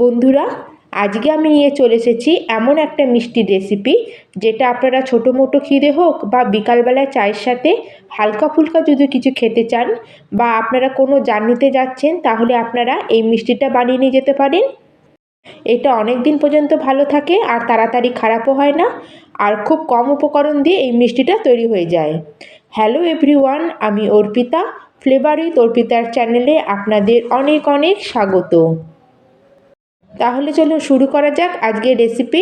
বন্ধুরা, আজকে আমি নিয়ে চলে এসেছি এমন একটা মিষ্টির রেসিপি যেটা আপনারা ছোটো মোটো খিদে হোক বা বিকালবেলায় চায়ের সাথে হালকা ফুলকা যদি কিছু খেতে চান বা আপনারা কোনো জার্নিতে যাচ্ছেন তাহলে আপনারা এই মিষ্টিটা বানিয়ে নিয়ে যেতে পারেন। এটা অনেক দিন পর্যন্ত ভালো থাকে আর তাড়াতাড়ি খারাপও হয় না, আর খুব কম উপকরণ দিয়ে এই মিষ্টিটা তৈরি হয়ে যায়। হ্যালো এভরিওয়ান, আমি অর্পিতা। ফ্লেভার উইথ অর্পিতার চ্যানেলে আপনাদের অনেক অনেক স্বাগত। তাহলে চলুন শুরু করা যাক আজকের রেসিপি।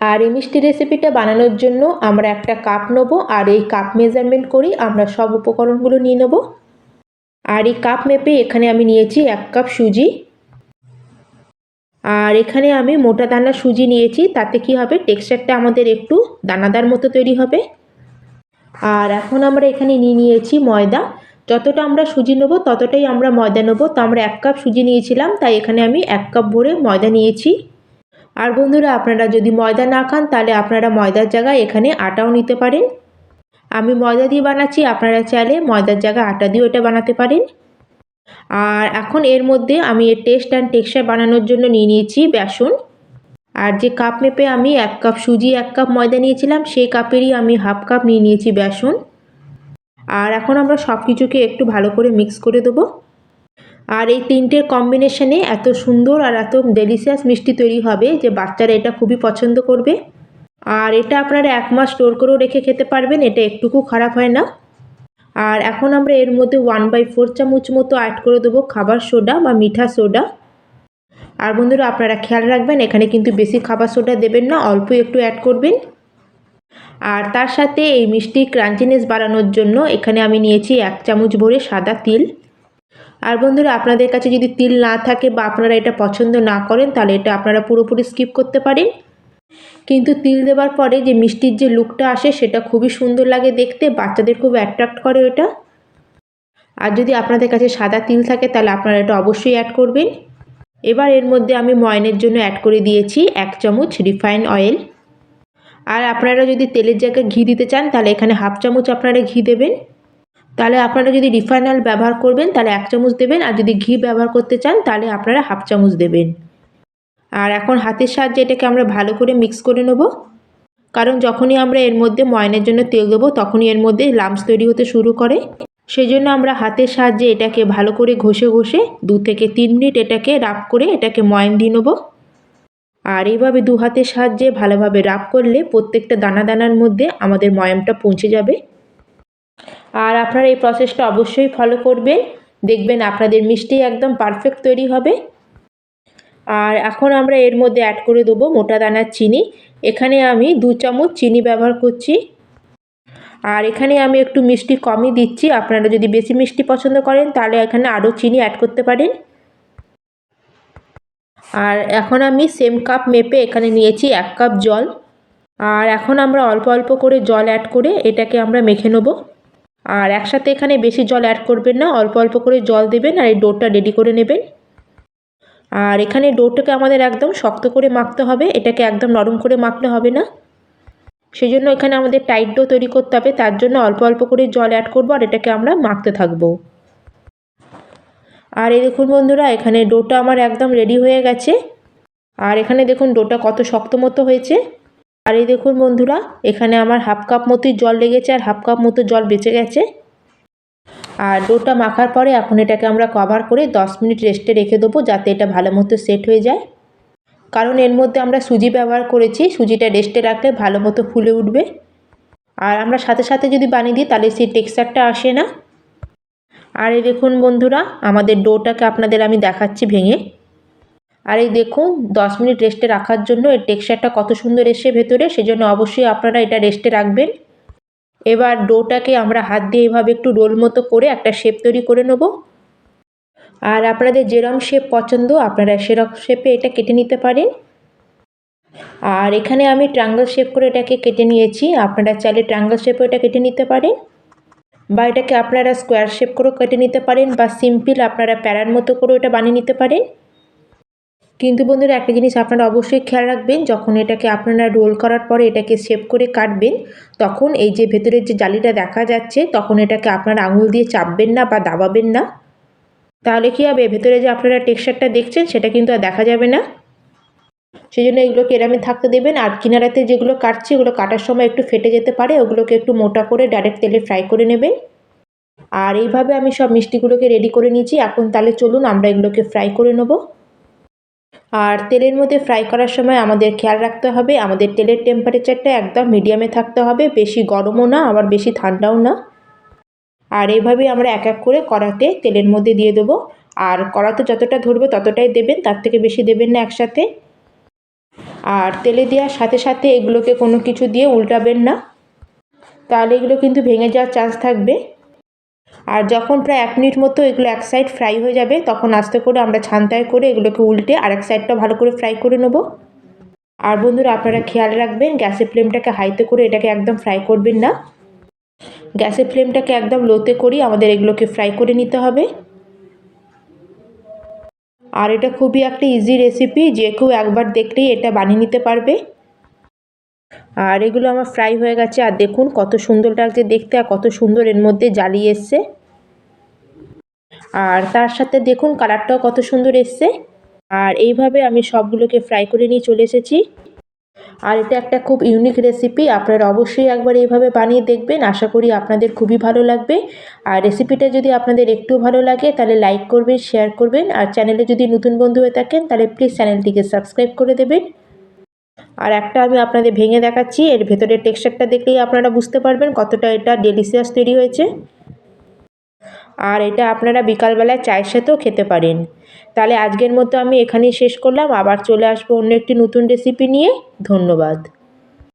আর এই মিষ্টি রেসিপিটা বানানোর জন্য আমরা একটা কাপ নেবো, আর এই কাপ মেজারমেন্ট করেই আমরা সব উপকরণগুলো নিয়ে নেব। আর এই কাপ মেপে এখানে আমি নিয়েছি 1 কাপ সুজি। আর এখানে আমি মোটা দানার সুজি নিয়েছি, তাতে কি হবে টেক্সচারটা আমাদের একটু দানাদার মতো তৈরি হবে। আর এখন আমরা এখানে নিয়েছি ময়দা। যতটা আমরা সুজি নেবো ততটাই আমরা ময়দা নেবো। তো আমরা 1 কাপ সুজি নিয়েছিলাম, তাই এখানে আমি 1 কাপ ভরে ময়দা নিয়েছি। আর বন্ধুরা, আপনারা যদি ময়দা না খান তাহলে আপনারা ময়দার জায়গায় এখানে আটাও নিতে পারেন। আমি ময়দা দিয়ে বানাচ্ছি, আপনারা চাইলে ময়দার জায়গায় আটা দিয়েও এটা বানাতে পারেন। আর এখন এর মধ্যে আমি এর টেস্ট অ্যান্ড টেক্সচার বানানোর জন্য নিয়ে নিয়েছি বেসন। আর যে কাপ মেপে আমি 1 কাপ সুজি 1 কাপ ময়দা নিয়েছিলাম, সেই কাপেরই আমি হাফ কাপ নিয়ে নিয়েছি বেসন। আর এখন আমরা সব কিছুকে একটু ভালো করে মিক্স করে দেবো। আর এই তিনটের কম্বিনেশনে এত সুন্দর আর এত ডেলিশিয়াস মিষ্টি তৈরি হবে যে বাচ্চারা এটা খুবই পছন্দ করবে। আর এটা আপনারা 1 মাস স্টোর করেও রেখে খেতে পারবেন, এটা একটুকু খারাপ হয় না। আর এখন আমরা এর মধ্যে 1/4 চামচ মতো অ্যাড করে দেবো খাবার সোডা বা মিঠা সোডা। আর বন্ধুরা, আপনারা খেয়াল রাখবেন এখানে কিন্তু বেশি খাবার সোডা দেবেন না, অল্প একটু অ্যাড করবেন। আর তার সাথে এই মিষ্টি ক্রাঞ্চিনেস বাড়ানোর জন্য এখানে আমি নিয়েছি 1 চামচ ভরে সাদা তিল। আর বন্ধুরা, আপনাদের কাছে যদি তিল না থাকে বা আপনারা এটা পছন্দ না করেন তাহলে এটা আপনারা পুরোপুরি স্কিপ করতে পারেন। কিন্তু তিল দেওয়ার পরে যে মিষ্টির যে লুকটা আসে সেটা খুবই সুন্দর লাগে দেখতে, বাচ্চাদের খুব অ্যাট্রাক্ট করে ওটা। আর যদি আপনাদের কাছে সাদা তিল থাকে তাহলে আপনারা এটা অবশ্যই অ্যাড করবেন। এবার এর মধ্যে আমি ময়ানের জন্য অ্যাড করে দিয়েছি 1 চামচ রিফাইন্ড অয়েল। আর আপনারা যদি তেলের জায়গায় ঘি দিতে চান তাহলে এখানে হাফ চামচ আপনারা ঘি দেবেন। তাহলে আপনারা যদি রিফাইন্ড অয়েল ব্যবহার করবেন তাহলে 1 চামচ দেবেন, আর যদি ঘি ব্যবহার করতে চান তাহলে আপনারা হাফ চামচ দেবেন। আর এখন হাতের সাহায্যে এটাকে আমরা ভালো করে মিক্স করে নেব, কারণ যখনই আমরা এর মধ্যে ময়ানের জন্য তেল দেবো তখনই এর মধ্যে লাম্পস তৈরি হতে শুরু করে। সেই জন্য আমরা হাতের সাহায্যে এটাকে ভালো করে ঘষে ঘষে 2 থেকে 3 মিনিট এটাকে রাব করে এটাকে ময়ান দিয়ে নেবো। আর এইভাবে 2 হাতের সাহায্যে ভালোভাবে রাব করলে প্রত্যেকটা দানা দানার মধ্যে আমাদের ময়ামটা পৌঁছে যাবে। আর আপনারা এই প্রসেসটা অবশ্যই ফলো করবেন, দেখবেন আপনাদের মিষ্টি একদম পারফেক্ট তৈরি হবে। আর এখন আমরা এর মধ্যে অ্যাড করে দেবো মোটা দানার চিনি। এখানে আমি 2 চামচ চিনি ব্যবহার করছি। আর এখানে আমি একটু মিষ্টি কমই দিচ্ছি, আপনারা যদি বেশি মিষ্টি পছন্দ করেন তাহলে এখানে আরও চিনি অ্যাড করতে পারেন। আর এখন আমি সেম কাপ মেপে এখানে নিয়েছি 1 কাপ জল। আর এখন আমরা অল্প অল্প করে জল অ্যাড করে এটাকে আমরা মেখে নেব। আর একসাথে এখানে বেশি জল অ্যাড করবেন না, অল্প অল্প করে জল দেবেন আর এই ডোটা রেডি করে নেবেন। আর এখানে ডোটাকে আমাদের একদম শক্ত করে মাখতে হবে, এটাকে একদম নরম করে মাখলে হবে না। সেই জন্য এখানে আমাদের টাইট ডো তৈরি করতে হবে, তার জন্য অল্প অল্প করে জল অ্যাড করবো আর এটাকে আমরা মাখতে থাকবো। আর এই দেখুন বন্ধুরা, এখানে ডোটা আমার একদম রেডি হয়ে গেছে। আর এখানে দেখুন ডোটা কত শক্ত মতো হয়েছে। আর এই দেখুন বন্ধুরা, এখানে আমার হাফ কাপ মতোই জল লেগেছে আর হাফ কাপ মতো জল বেঁচে গেছে। আর ডোটা মাখার পরে এখন এটাকে আমরা কভার করে 10 মিনিট রেস্টে রেখে দেবো, যাতে এটা ভালো মতো সেট হয়ে যায়। কারণ এর মধ্যে আমরা সুজি ব্যবহার করেছি, সুজিটা রেস্টে রাখলে ভালো মতো ফুলে উঠবে। আর আমরা সাথে সাথে যদি বানিয়ে দিই তাহলে সেই টেক্সচারটা আসে না। আর এই দেখুন বন্ধুরা, আমাদের ডোটাকে আপনাদের আমি দেখাচ্ছি ভেঙে। আর এই দেখুন 10 মিনিট রেস্টে রাখার জন্য এর টেক্সচারটা কত সুন্দর এসে ভেতরে, সেজন্য অবশ্যই আপনারা এটা রেস্টে রাখবেন। এবার ডোটাকে আমরা হাত দিয়ে এভাবে একটু রোল মতো করে একটা শেপ তৈরি করে নেব। আর আপনাদের যেরকম শেপ পছন্দ আপনারা সেরকম শেপে এটা কেটে নিতে পারেন। আর এখানে আমি ট্রায়াঙ্গেল শেপ করে এটাকে কেটে নিয়েছি, আপনারা চাইলে ট্রায়াঙ্গেল শেপও এটা কেটে নিতে পারেন, বা এটাকে আপনারা স্কোয়ার শেপ করেও কেটে নিতে পারেন, বা সিম্পল আপনারা প্যারার মতো করেও এটা বানিয়ে নিতে পারেন। কিন্তু বন্ধুরা, একটা জিনিস আপনারা অবশ্যই খেয়াল রাখবেন, যখন এটাকে আপনারা রোল করার পরে এটাকে শেপ করে কাটবেন তখন এই যে ভেতরের যে জালিটা দেখা যাচ্ছে তখন এটাকে আপনারা আঙুল দিয়ে চাপবেন না বা দাবাবেন না। তাহলে কী হবে, ভেতরে যে আপনারা টেক্সচারটা দেখছেন সেটা কিন্তু আর দেখা যাবে না। সেই জন্য এগুলোকে এরমই থাকতে দেবেন। আর কিনারাতে যেগুলো কাটছি ওগুলো কাটার সময় একটু ফেটে যেতে পারে, ওগুলোকে একটু মোটা করে ডাইরেক্ট তেলে ফ্রাই করে নেবেন। আর এইভাবে আমি সব মিষ্টিগুলোকে রেডি করে নিয়েছি। এখন তাহলে চলুন আমরা এগুলোকে ফ্রাই করে নেব। আর তেলের মধ্যে ফ্রাই করার সময় আমাদের খেয়াল রাখতে হবে আমাদের তেলের টেম্পারেচারটা একদম মিডিয়ামে থাকতে হবে, বেশি গরমও না আবার বেশি ঠান্ডাও না। আর এইভাবেই আমরা এক এক করে কড়াতে তেলের মধ্যে দিয়ে দেবো। আর কড়াতে যতটা ধরবে ততটাই দেবেন, তার থেকে বেশি দেবেন না একসাথে। আর তেলে দেওয়ার সাথে সাথে এগুলোকে কোনো কিছু দিয়ে উল্টাবেন না, তাহলে এগুলো কিন্তু ভেঙে যাওয়ার চান্স থাকবে। আর যখন প্রায় 1 মিনিট মতো এগুলো এক সাইড ফ্রাই হয়ে যাবে তখন আস্তে করে আমরা ছান্তায় করে এগুলোকে উল্টে আরেক সাইডটা ভালো করে ফ্রাই করে নেব। আর বন্ধুরা আপনারা খেয়াল রাখবেন গ্যাসের ফ্লেমটাকে হাইতে করে এটাকে একদম ফ্রাই করবেন না, গ্যাসের ফ্লেমটাকে একদম লোতে করেই আমাদের এগুলোকে ফ্রাই করে নিতে হবে। আর এটা খুবই একটা ইজি রেসিপি, যে কেউ একবার দেখলেই এটা বানিয়ে নিতে পারবে। আর এগুলো আমার ফ্রাই হয়ে গেছে, আর দেখুন কত সুন্দর লাগছে দেখতে আর কত সুন্দর এর মধ্যে জালি এসছে। আর তার সাথে দেখুন কালারটাও কত সুন্দর এসছে। আর এইভাবে আমি সবগুলোকে ফ্রাই করে নিয়ে চলে এসেছি। আর এটা একটা খুব ইউনিক রেসিপি, আপনারা অবশ্যই একবার এইভাবে বানিয়ে দেখবেন, আশা করি আপনাদের খুবই ভালো লাগবে। আর রেসিপিটা যদি আপনাদের একটু ভালো লাগে তাহলে লাইক করবেন, শেয়ার করবেন। আর চ্যানেলে যদি নতুন বন্ধু হয়ে থাকেন তাহলে প্লিজ চ্যানেলটিকে সাবস্ক্রাইব করে দেবেন। আর একটা আমি আপনাদের ভেঙে দেখাচ্ছি, এর ভেতরের টেক্সচারটা দেখলেই আপনারা বুঝতে পারবেন কতটা এটা ডেলিশিয়াস তৈরি হয়েছে। আর এটা আপনারা বিকালবেলায় চায়ের সাথেও খেতে পারেন। তাহলে আজকের মতো আমি এখানেই শেষ করলাম, আবার চলে আসবো অন্য একটি নতুন রেসিপি নিয়ে। ধন্যবাদ।